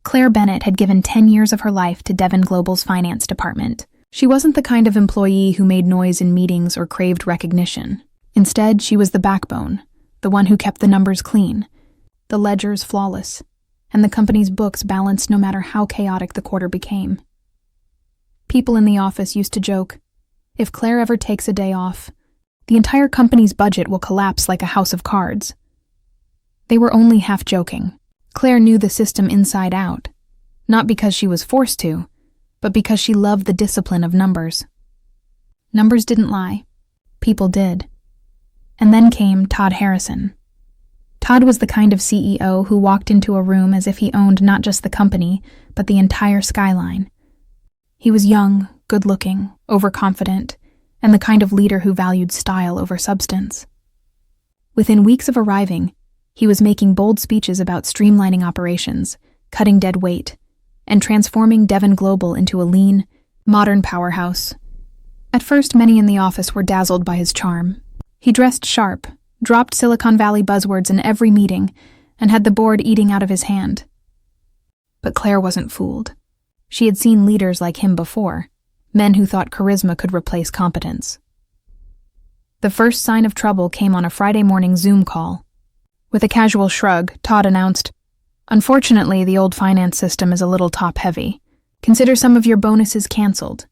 Claire Bennett had given 10 years of her life to Devon Global's finance department. She wasn't the kind of employee who made noise in meetings or craved recognition. Instead, she was the backbone, the one who kept the numbers clean, the ledgers flawless, and the company's books balanced no matter how chaotic the quarter became. People in the office used to joke, if Claire ever takes a day off, the entire company's budget will collapse like a house of cards. They were only half joking. Claire knew the system inside out, not because she was forced to, but because she loved the discipline of numbers. Numbers didn't lie. People did. And then came Todd Harrison. Todd was the kind of CEO who walked into a room as if he owned not just the company, but the entire skyline. He was young, good-looking, overconfident, and the kind of leader who valued style over substance. Within weeks of arriving, he was making bold speeches about streamlining operations, cutting dead weight, and transforming Devon Global into a lean, modern powerhouse. At first, many in the office were dazzled by his charm. He dressed sharp, dropped Silicon Valley buzzwords in every meeting, and had the board eating out of his hand. But Claire wasn't fooled. She had seen leaders like him before, men who thought charisma could replace competence. The first sign of trouble came on a Friday morning Zoom call. With a casual shrug, Todd announced, "Unfortunately, the old finance system is a little top-heavy. Consider some of your bonuses canceled."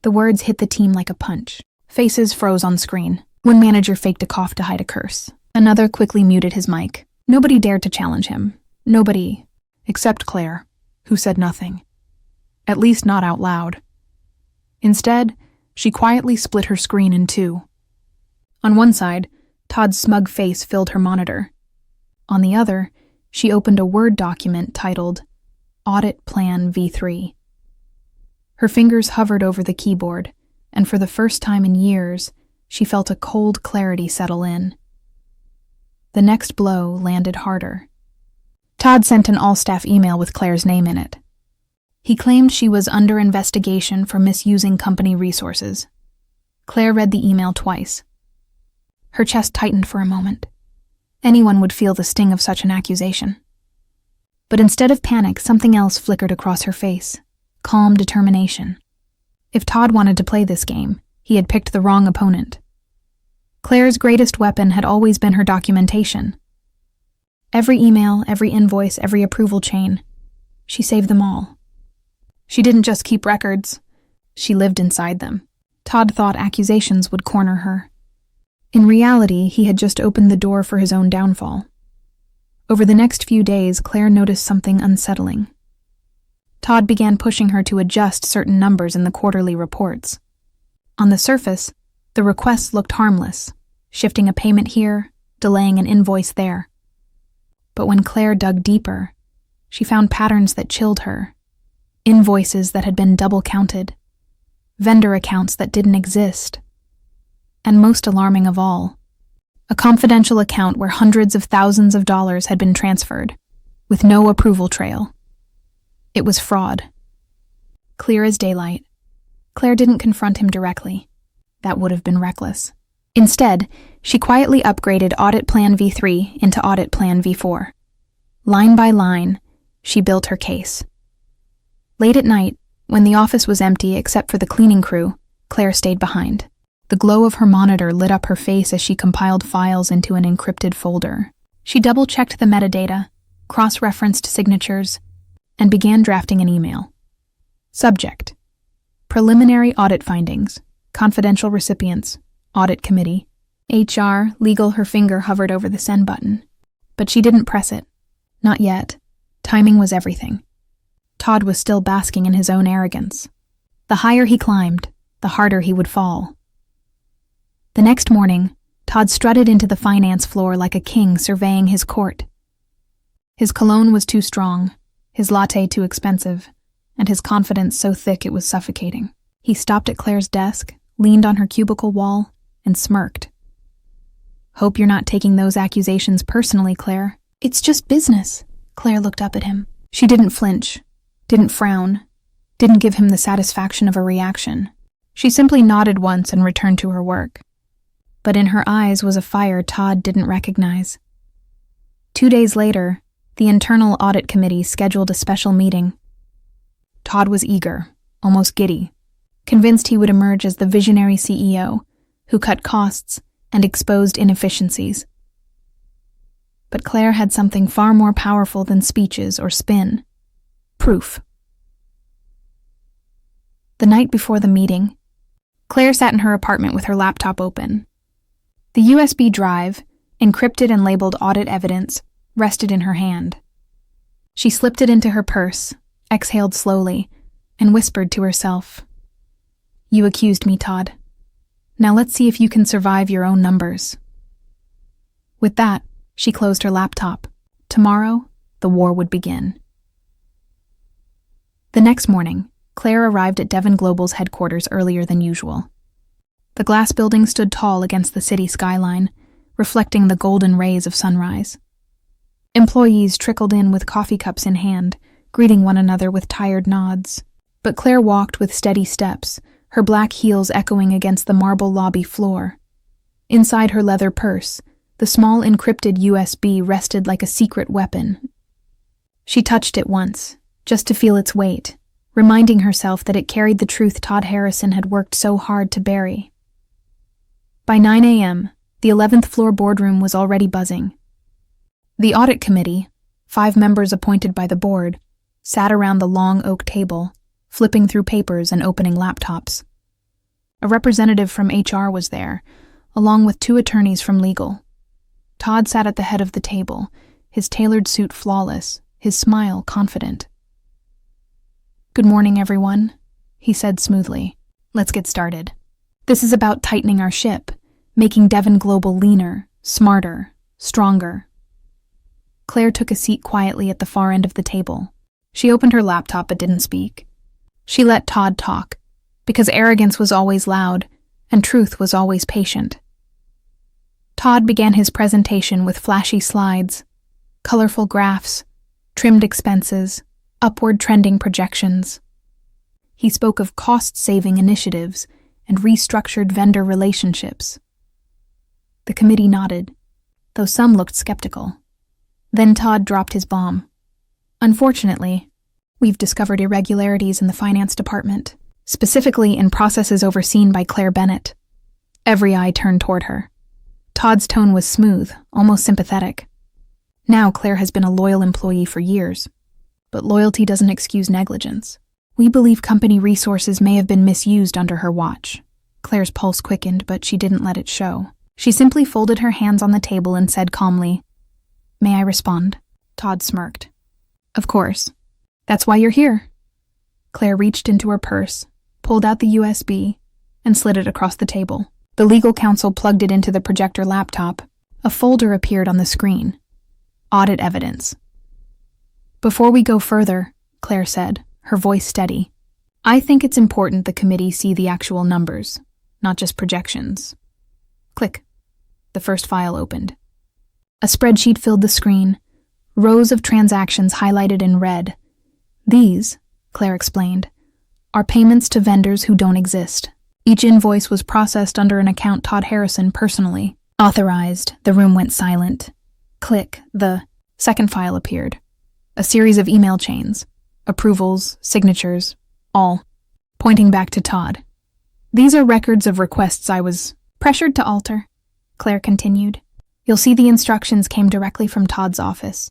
The words hit the team like a punch. Faces froze on screen. One manager faked a cough to hide a curse. Another quickly muted his mic. Nobody dared to challenge him. Nobody, except Claire, who said nothing. At least not out loud. Instead, she quietly split her screen in two. On one side, Todd's smug face filled her monitor. On the other, she opened a Word document titled Audit Plan V3. Her fingers hovered over the keyboard, and for the first time in years, she felt a cold clarity settle in. The next blow landed harder. Todd sent an all-staff email with Claire's name in it. He claimed she was under investigation for misusing company resources. Claire read the email twice. Her chest tightened for a moment. Anyone would feel the sting of such an accusation. But instead of panic, something else flickered across her face. Calm determination. If Todd wanted to play this game, he had picked the wrong opponent. Claire's greatest weapon had always been her documentation. Every email, every invoice, every approval chain. She saved them all. She didn't just keep records. She lived inside them. Todd thought accusations would corner her. In reality, he had just opened the door for his own downfall. Over the next few days, Claire noticed something unsettling. Todd began pushing her to adjust certain numbers in the quarterly reports. On the surface, the requests looked harmless, shifting a payment here, delaying an invoice there. But when Claire dug deeper, she found patterns that chilled her. Invoices that had been double-counted, vendor accounts that didn't exist, and most alarming of all, a confidential account where hundreds of thousands of dollars had been transferred, with no approval trail. It was fraud. Clear as daylight. Claire didn't confront him directly. That would have been reckless. Instead, she quietly upgraded Audit Plan V3 into Audit Plan V4. Line by line, she built her case. Late at night, when the office was empty except for the cleaning crew, Claire stayed behind. The glow of her monitor lit up her face as she compiled files into an encrypted folder. She double-checked the metadata, cross-referenced signatures, and began drafting an email. Subject: Preliminary audit findings. Confidential recipients. Audit committee. HR, legal. Her finger hovered over the send button. But she didn't press it. Not yet. Timing was everything. Todd was still basking in his own arrogance. The higher he climbed, the harder he would fall. The next morning, Todd strutted into the finance floor like a king surveying his court. His cologne was too strong, his latte too expensive, and his confidence so thick it was suffocating. He stopped at Claire's desk, leaned on her cubicle wall, and smirked. "Hope you're not taking those accusations personally, Claire." "It's just business." Claire looked up at him. She didn't flinch, didn't frown, didn't give him the satisfaction of a reaction. She simply nodded once and returned to her work. But in her eyes was a fire Todd didn't recognize. 2 days later, The internal audit committee scheduled a special meeting. Todd was eager, almost giddy, convinced he would emerge as the visionary CEO who cut costs and exposed inefficiencies. But Claire had something far more powerful than speeches or spin: proof. The night before the meeting, Claire sat in her apartment with her laptop open. The USB drive, encrypted and labeled audit evidence, rested in her hand. She slipped it into her purse, exhaled slowly, and whispered to herself, "You accused me, Todd. Now let's see if you can survive your own numbers." With that, she closed her laptop. Tomorrow, the war would begin. The next morning, Claire arrived at Devon Global's headquarters earlier than usual. The glass building stood tall against the city skyline, reflecting the golden rays of sunrise. Employees trickled in with coffee cups in hand, greeting one another with tired nods. But Claire walked with steady steps, her black heels echoing against the marble lobby floor. Inside her leather purse, the small encrypted USB rested like a secret weapon. She touched it once, just to feel its weight, reminding herself that it carried the truth Todd Harrison had worked so hard to bury. By 9 a.m., the 11th floor boardroom was already buzzing. The audit committee, 5 members appointed by the board, sat around the long oak table, flipping through papers and opening laptops. A representative from HR was there, along with 2 attorneys from legal. Todd sat at the head of the table, his tailored suit flawless, his smile confident. "Good morning, everyone," he said smoothly. "Let's get started. This is about tightening our ship, making Devon Global leaner, smarter, stronger." Claire took a seat quietly at the far end of the table. She opened her laptop but didn't speak. She let Todd talk, because arrogance was always loud and truth was always patient. Todd began his presentation with flashy slides, colorful graphs, trimmed expenses, upward trending projections. He spoke of cost-saving initiatives and restructured vendor relationships. The committee nodded, though some looked skeptical. Then Todd dropped his bomb. "Unfortunately, we've discovered irregularities in the finance department, specifically in processes overseen by Claire Bennett." Every eye turned toward her. Todd's tone was smooth, almost sympathetic. Now Claire has been a loyal employee for years, but loyalty doesn't excuse negligence. "We believe company resources may have been misused under her watch." Claire's pulse quickened, but she didn't let it show. She simply folded her hands on the table and said calmly, "May I respond?" Todd smirked. "Of course. That's why you're here." Claire reached into her purse, pulled out the USB, and slid it across the table. The legal counsel plugged it into the projector laptop. A folder appeared on the screen. Audit evidence. "Before we go further," Claire said, her voice steady, "I think it's important the committee see the actual numbers, not just projections." Click. The first file opened. A spreadsheet filled the screen, rows of transactions highlighted in red. "These," Claire explained, "are payments to vendors who don't exist. Each invoice was processed under an account Todd Harrison personally. Authorized." The room went silent. Click. The second file appeared. A series of email chains. Approvals, signatures, all pointing back to Todd. "These are records of requests I was pressured to alter," Claire continued. "You'll see the instructions came directly from Todd's office."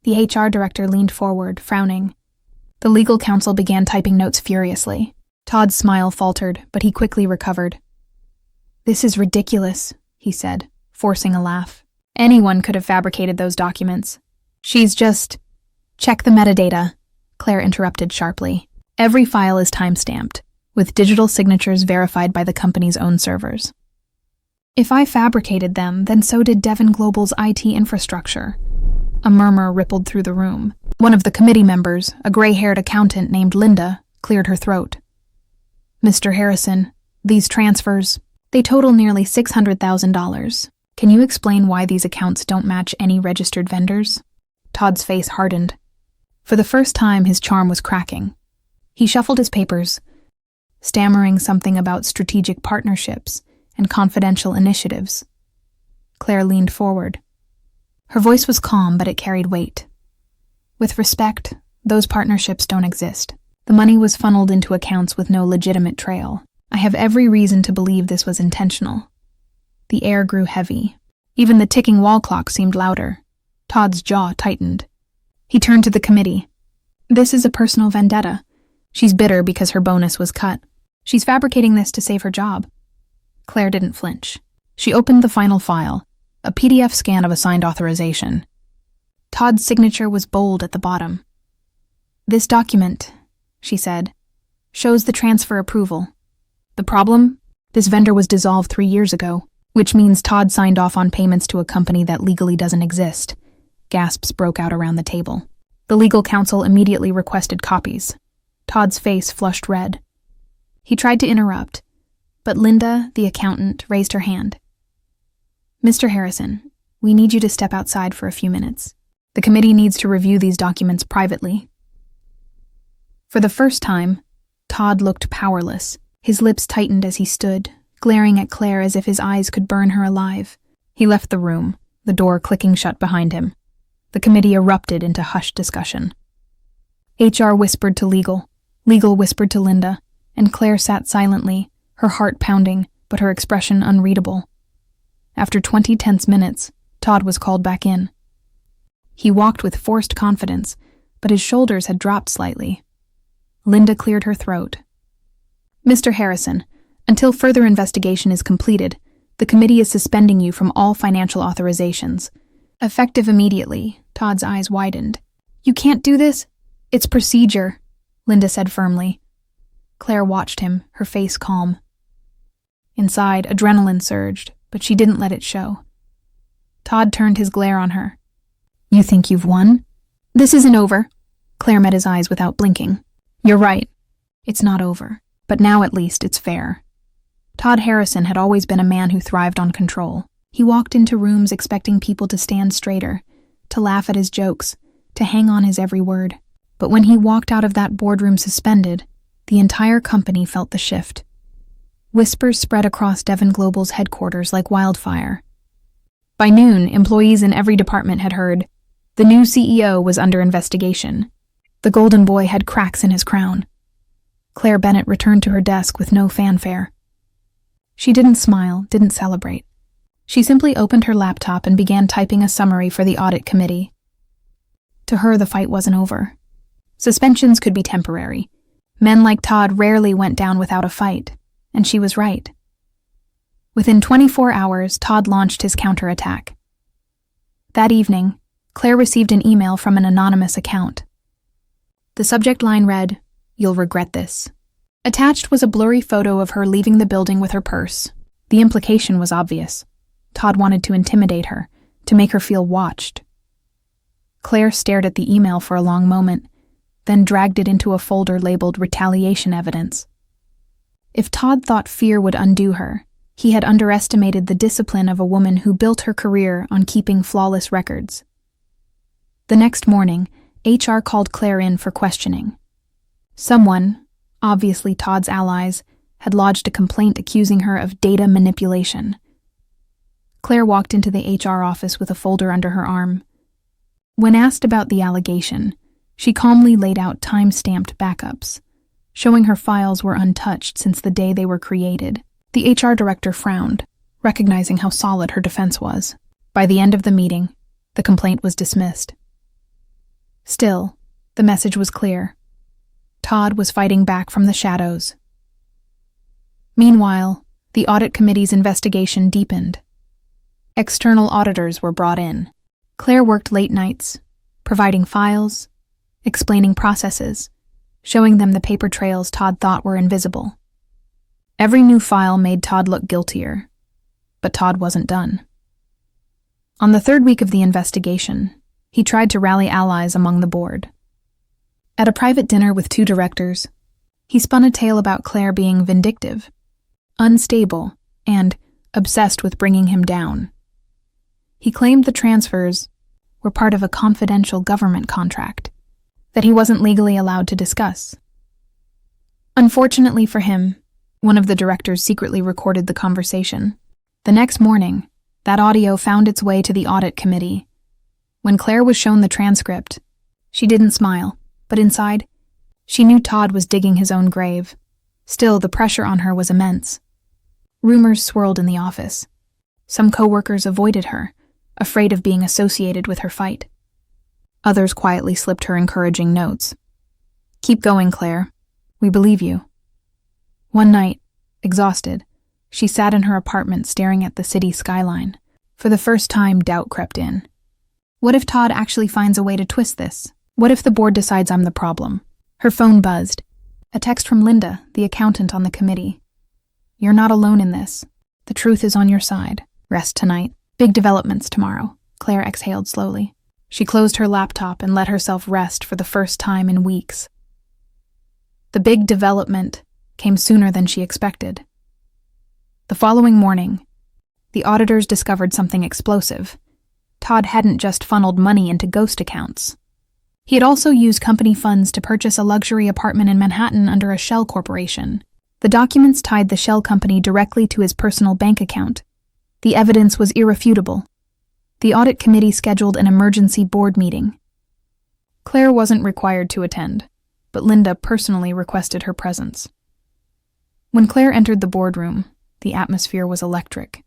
The HR director leaned forward, frowning. The legal counsel began typing notes furiously. Todd's smile faltered, but he quickly recovered. "This is ridiculous," he said, forcing a laugh. "Anyone could have fabricated those documents. She's just—" "Check the metadata," Claire interrupted sharply. "Every file is time-stamped, with digital signatures verified by the company's own servers. If I fabricated them, then so did Devon Global's IT infrastructure." A murmur rippled through the room. One of the committee members, a gray-haired accountant named Linda, cleared her throat. "Mr. Harrison, these transfers, they total nearly $600,000. Can you explain why these accounts don't match any registered vendors?" Todd's face hardened. For the first time, his charm was cracking. He shuffled his papers, stammering something about strategic partnerships and confidential initiatives. Claire leaned forward. Her voice was calm, but it carried weight. With respect, those partnerships don't exist. The money was funneled into accounts with no legitimate trail. I have every reason to believe this was intentional. The air grew heavy. Even the ticking wall clock seemed louder. Todd's jaw tightened. He turned to the committee. This is a personal vendetta. She's bitter because her bonus was cut. She's fabricating this to save her job. Claire didn't flinch. She opened the final file, a PDF scan of a signed authorization. Todd's signature was bold at the bottom. This document, she said, shows the transfer approval. The problem? This vendor was dissolved 3 years ago, which means Todd signed off on payments to a company that legally doesn't exist. Gasps broke out around the table. The legal counsel immediately requested copies. Todd's face flushed red. He tried to interrupt, but Linda, the accountant, raised her hand. Mr. Harrison, we need you to step outside for a few minutes. The committee needs to review these documents privately. For the first time, Todd looked powerless. His lips tightened as he stood, glaring at Claire as if his eyes could burn her alive. He left the room, the door clicking shut behind him. The committee erupted into hushed discussion. HR whispered to legal whispered to Linda, and Claire sat silently, her heart pounding, but her expression unreadable. After 20 tense minutes, Todd was called back in. He walked with forced confidence, but his shoulders had dropped slightly. Linda cleared her throat. Mr. Harrison, until further investigation is completed, the committee is suspending you from all financial authorizations. Effective immediately, Todd's eyes widened. You can't do this? It's procedure, Linda said firmly. Claire watched him, her face calm. Inside, adrenaline surged, but she didn't let it show. Todd turned his glare on her. You think you've won? This isn't over. Claire met his eyes without blinking. You're right. It's not over, but now at least it's fair. Todd Harrison had always been a man who thrived on control. He walked into rooms expecting people to stand straighter, to laugh at his jokes, to hang on his every word. But when he walked out of that boardroom suspended, the entire company felt the shift. Whispers spread across Devon Global's headquarters like wildfire. By noon, employees in every department had heard, the new CEO was under investigation. The golden boy had cracks in his crown. Claire Bennett returned to her desk with no fanfare. She didn't smile, didn't celebrate. She simply opened her laptop and began typing a summary for the audit committee. To her, the fight wasn't over. Suspensions could be temporary. Men like Todd rarely went down without a fight, and she was right. Within 24 hours, Todd launched his counterattack. That evening, Claire received an email from an anonymous account. The subject line read, "You'll regret this." Attached was a blurry photo of her leaving the building with her purse. The implication was obvious. Todd wanted to intimidate her, to make her feel watched. Claire stared at the email for a long moment, then dragged it into a folder labeled retaliation evidence. If Todd thought fear would undo her, he had underestimated the discipline of a woman who built her career on keeping flawless records. The next morning, HR called Claire in for questioning. Someone, obviously Todd's allies, had lodged a complaint accusing her of data manipulation. Claire walked into the HR office with a folder under her arm. When asked about the allegation, she calmly laid out time-stamped backups, showing her files were untouched since the day they were created. The HR director frowned, recognizing how solid her defense was. By the end of the meeting, the complaint was dismissed. Still, the message was clear. Todd was fighting back from the shadows. Meanwhile, the audit committee's investigation deepened. External auditors were brought in. Claire worked late nights, providing files, explaining processes, showing them the paper trails Todd thought were invisible. Every new file made Todd look guiltier, but Todd wasn't done. On the third week of the investigation, he tried to rally allies among the board. At a private dinner with 2 directors, he spun a tale about Claire being vindictive, unstable, and obsessed with bringing him down. He claimed the transfers were part of a confidential government contract that he wasn't legally allowed to discuss. Unfortunately for him, one of the directors secretly recorded the conversation. The next morning, that audio found its way to the audit committee, When Claire was shown the transcript, she didn't smile, but inside, she knew Todd was digging his own grave. Still, the pressure on her was immense. Rumors swirled in the office. Some coworkers avoided her, afraid of being associated with her fight. Others quietly slipped her encouraging notes. "Keep going, Claire. We believe you." One night, exhausted, she sat in her apartment staring at the city skyline. For the first time, doubt crept in. What if Todd actually finds a way to twist this? What if the board decides I'm the problem? Her phone buzzed. A text from Linda, the accountant on the committee. "You're not alone in this. The truth is on your side. Rest tonight. Big developments tomorrow." Claire exhaled slowly. She closed her laptop and let herself rest for the first time in weeks. The big development came sooner than she expected. The following morning, the auditors discovered something explosive. Todd hadn't just funneled money into ghost accounts. He had also used company funds to purchase a luxury apartment in Manhattan under a shell corporation. The documents tied the shell company directly to his personal bank account. The evidence was irrefutable. The audit committee scheduled an emergency board meeting. Claire wasn't required to attend, but Linda personally requested her presence. When Claire entered the boardroom, the atmosphere was electric.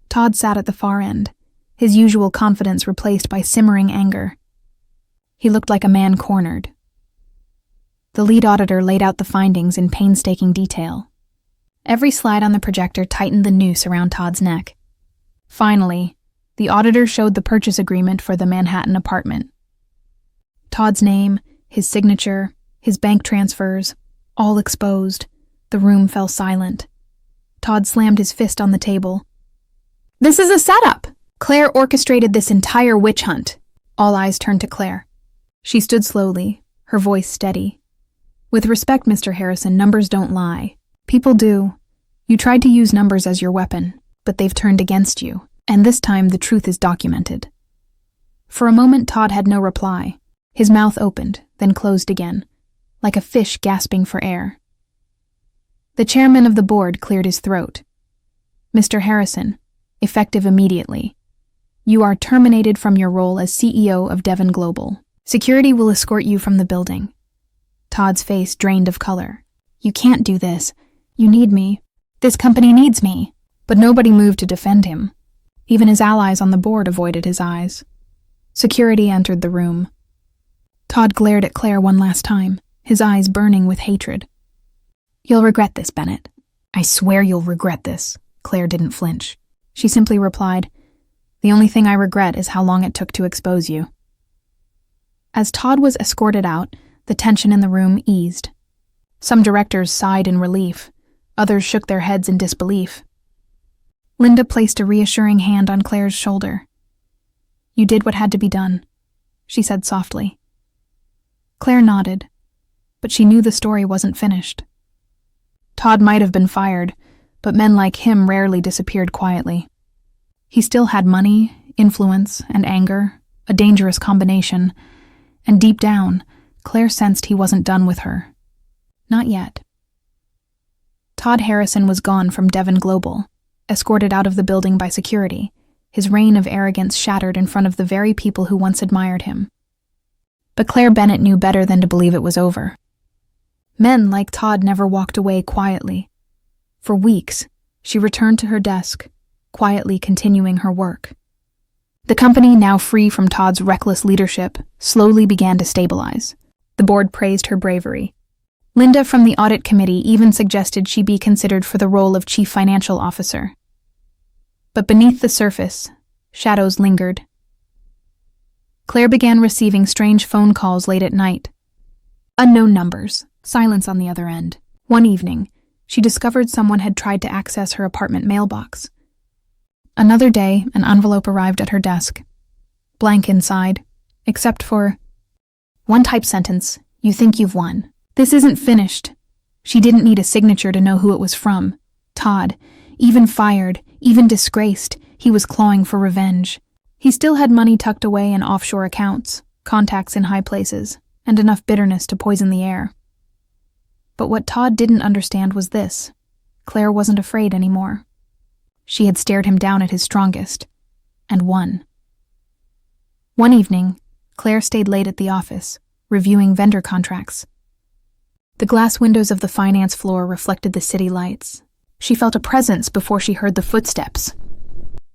Todd sat at the far end, his usual confidence replaced by simmering anger. He looked like a man cornered. The lead auditor laid out the findings in painstaking detail. Every slide on the projector tightened the noose around Todd's neck. Finally, the auditor showed the purchase agreement for the Manhattan apartment. Todd's name, his signature, his bank transfers, all exposed. The room fell silent. Todd slammed his fist on the table. "This is a setup! Claire orchestrated this entire witch hunt." All eyes turned to Claire. She stood slowly, her voice steady. "With respect, Mr. Harrison, numbers don't lie. People do. You tried to use numbers as your weapon, but they've turned against you, and this time the truth is documented." For a moment, Todd had no reply. His mouth opened, then closed again, like a fish gasping for air. The chairman of the board cleared his throat. "Mr. Harrison, effective immediately. You are terminated from your role as CEO of Devon Global. Security will escort you from the building." Todd's face drained of color. "You can't do this. You need me. This company needs me." But nobody moved to defend him. Even his allies on the board avoided his eyes. Security entered the room. Todd glared at Claire one last time, his eyes burning with hatred. "You'll regret this, Bennett. I swear you'll regret this." Claire didn't flinch. She simply replied, "The only thing I regret is how long it took to expose you." As Todd was escorted out, the tension in the room eased. Some directors sighed in relief. Others shook their heads in disbelief. Linda placed a reassuring hand on Claire's shoulder. "You did what had to be done," she said softly. Claire nodded, but she knew the story wasn't finished. Todd might have been fired, but men like him rarely disappeared quietly. He still had money, influence, and anger, a dangerous combination, and deep down, Claire sensed he wasn't done with her. Not yet. Todd Harrison was gone from Devon Global, escorted out of the building by security, his reign of arrogance shattered in front of the very people who once admired him. But Claire Bennett knew better than to believe it was over. Men like Todd never walked away quietly. For weeks, she returned to her desk, quietly continuing her work. The company, now free from Todd's reckless leadership, slowly began to stabilize. The board praised her bravery. Linda from the audit committee even suggested she be considered for the role of chief financial officer. But beneath the surface, shadows lingered. Claire began receiving strange phone calls late at night. Unknown numbers, silence on the other end. One evening, she discovered someone had tried to access her apartment mailbox. Another day, an envelope arrived at her desk. Blank inside, except for one typed sentence, "You think you've won. This isn't finished." She didn't need a signature to know who it was from. Todd, even fired, even disgraced, he was clawing for revenge. He still had money tucked away in offshore accounts, contacts in high places, and enough bitterness to poison the air. But what Todd didn't understand was this. Claire wasn't afraid anymore. She had stared him down at his strongest, and won. One evening, Claire stayed late at the office, reviewing vendor contracts. The glass windows of the finance floor reflected the city lights. She felt a presence before she heard the footsteps.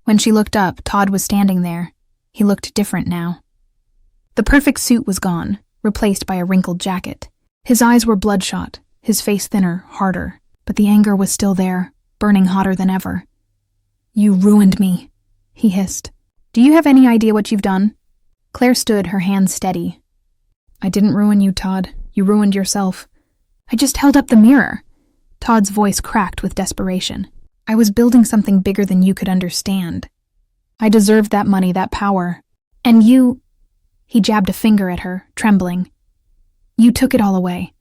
When she looked up, Todd was standing there. He looked different now. The perfect suit was gone, replaced by a wrinkled jacket. His eyes were bloodshot, his face thinner, harder, but the anger was still there, burning hotter than ever. "You ruined me," he hissed. "Do you have any idea what you've done?" Claire stood, her hands steady. "I didn't ruin you, Todd. You ruined yourself." "I just held up the mirror." Todd's voice cracked with desperation. "I was building something bigger than you could understand. I deserved that money, that power. And you—" He jabbed a finger at her, trembling. "You took it all away."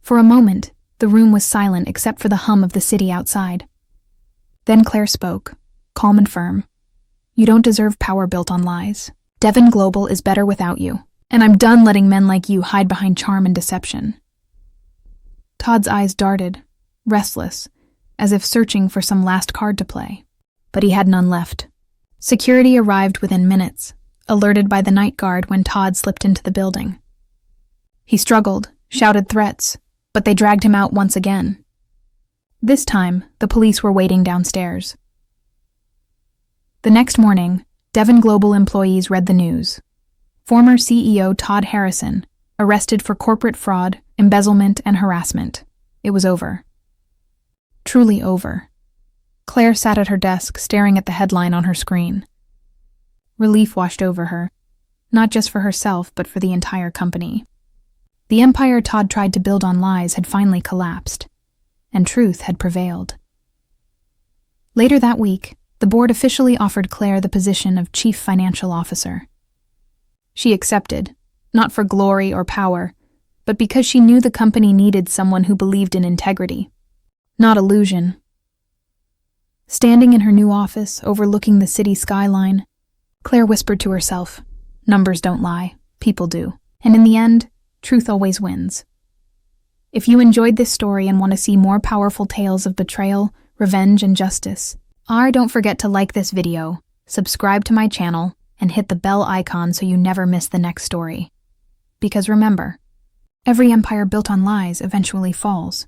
For a moment, the room was silent except for the hum of the city outside. Then Claire spoke, calm and firm. "You don't deserve power built on lies. Devon Global is better without you, and I'm done letting men like you hide behind charm and deception." Todd's eyes darted, restless, as if searching for some last card to play. But he had none left. Security arrived within minutes, alerted by the night guard when Todd slipped into the building. He struggled, shouted threats, but they dragged him out once again. This time, the police were waiting downstairs. The next morning, Devon Global employees read the news. Former CEO Todd Harrison, arrested for corporate fraud, embezzlement, and harassment. It was over. Truly over. Claire sat at her desk, staring at the headline on her screen. Relief washed over her, not just for herself, but for the entire company. The empire Todd tried to build on lies had finally collapsed, and truth had prevailed. Later that week, the board officially offered Claire the position of Chief Financial Officer. She accepted, not for glory or power, but because she knew the company needed someone who believed in integrity, not illusion. Standing in her new office, overlooking the city skyline, Claire whispered to herself, "Numbers don't lie, people do. And in the end, truth always wins." If you enjoyed this story and want to see more powerful tales of betrayal, revenge, and justice, don't forget to like this video, subscribe to my channel, and hit the bell icon so you never miss the next story. Because remember, every empire built on lies eventually falls.